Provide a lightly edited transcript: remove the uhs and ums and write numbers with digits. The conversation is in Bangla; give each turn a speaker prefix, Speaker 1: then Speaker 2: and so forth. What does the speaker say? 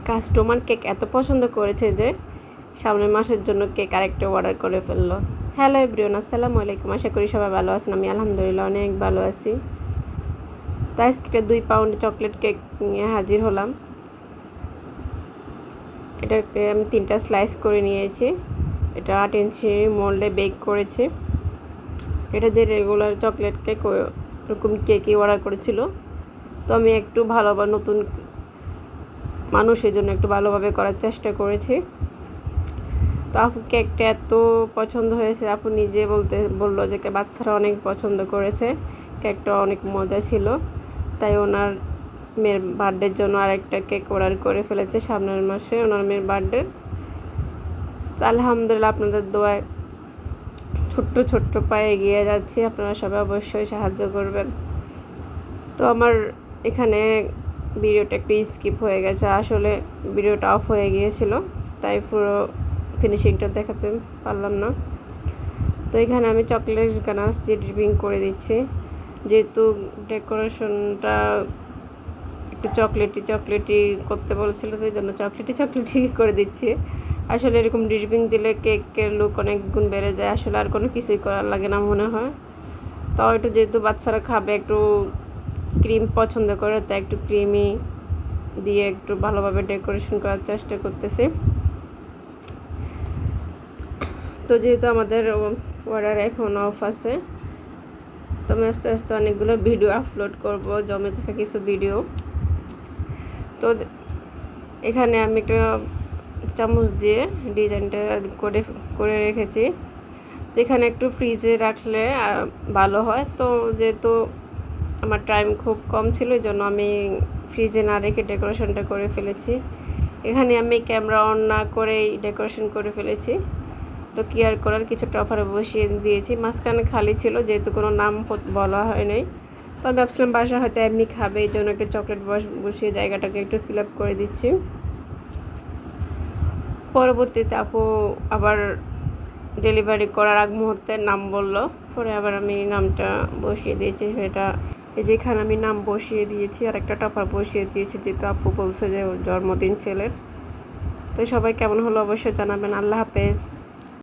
Speaker 1: কাস্টমার কেক এত পছন্দ করেছে যে সামনের মাসের জন্য কেক আরেকটা অর্ডার করে ফেললো। হ্যালো এভরিওয়ান, আসসালামু আলাইকুম। আশা করি সবাই ভালো আছেন। আমি আলহামদুলিল্লাহ অনেক ভালো আছি। তো আজকে 2 পাউন্ড চকলেট কেক নিয়ে হাজির হলাম। এটাকে আমি 3টা স্লাইস করে নিয়েছি। এটা 8 ইঞ্চি মোল্ডে বেক করেছি। এটা যে রেগুলার চকলেট কেক ওরকম কেকই অর্ডার করেছিল। তো আমি একটু ভালোভাবে নতুন মানুষের জন্য একটু ভালোভাবে করার চেষ্টা করেছি। তো আপু কেকটা এত পছন্দ হয়েছে, আপু নিজে বললো যে বাচ্চারা অনেক পছন্দ করেছে, কেকটা অনেক মজা ছিল। তাই ওনার মেয়ের বার্থডের জন্য আরেকটা কেক অর্ডার করে ফেলেছে সামনের মাসে ওনার মেয়ের বার্থডে। তো আলহামদুলিল্লাহ আপনাদের দোয়ায় ছোট্ট ছোট্ট পায়ে এগিয়ে যাচ্ছি। আপনারা সবাই অবশ্যই সাহায্য করবেন। তো আমার এখানে ভিডিওটা একটু স্কিপ হয়ে গেছে, আসলে ভিডিওটা অফ হয়ে গিয়েছিল, তাই পুরো ফিনিশিংটা দেখাতে পারলাম না। তো এখানে আমি চকলেট গানাশ দিয়ে ডিপিং করে দিচ্ছি, যেহেতু ডেকোরেশনটা একটু চকলেটি করতে বলছিল, তো এই জন্য চকলেটি করে দিচ্ছি। আসলে এরকম ডিপিং দিলে কেকের লুক অনেক গুণ বেড়ে যায়, আসলে আর কোনো কিছুই করার লাগে না মনে হয়। তাও একটু যেহেতু বাচ্চারা খাবে, একটু ক্রিম পছন্দ করে, তাই একটু ক্রিমি দিয়ে একটু ভালোভাবে ডেকোরেশন করার চেষ্টা করতেছি। তো যেহেতু আমাদের অর্ডার এখন অফ আছে, তো আমি আস্তে আস্তে অনেকগুলো ভিডিও আপলোড করব, জমে থাকা কিছু ভিডিও। তো এখানে আমি একটা চামচ দিয়ে ডিজাইনটা করে রেখেছি। এখানে একটু ফ্রিজে রাখলে ভালো হয়। তো যেহেতু আমার টাইম খুব কম ছিল, এই জন্য আমি ফ্রিজে না রেখে ডেকোরেশনটা করে ফেলেছি। এখানে আমি ক্যামেরা অন না করেই ডেকোরেশন করে ফেলেছি। তো কি আর করার, কিছু টপারে বসিয়ে দিয়েছি। মাঝখানে খালি ছিল, যেহেতু কোনো নাম বলা হয় নাই। তো আমি ভাবছিলাম বাসা হয়তো এমনি খাবে, এই জন্য একটা চকলেট বসিয়ে জায়গাটাকে একটু ফিল আপ করে দিচ্ছি। পরবর্তীতে আপু আবার ডেলিভারি করার আগ মুহূর্তে নাম বলল, পরে আবার আমি নামটা বসিয়ে দিয়েছি। সেটা যেখানে আমি নাম বসিয়ে দিয়েছি আর একটা টপার বসিয়ে দিয়েছি, যেহেতু আপু বলছে যে ওর জন্মদিন ছেলের। তো সবাই কেমন হলো অবশ্যই জানাবেন। আল্লাহ হাফেজ।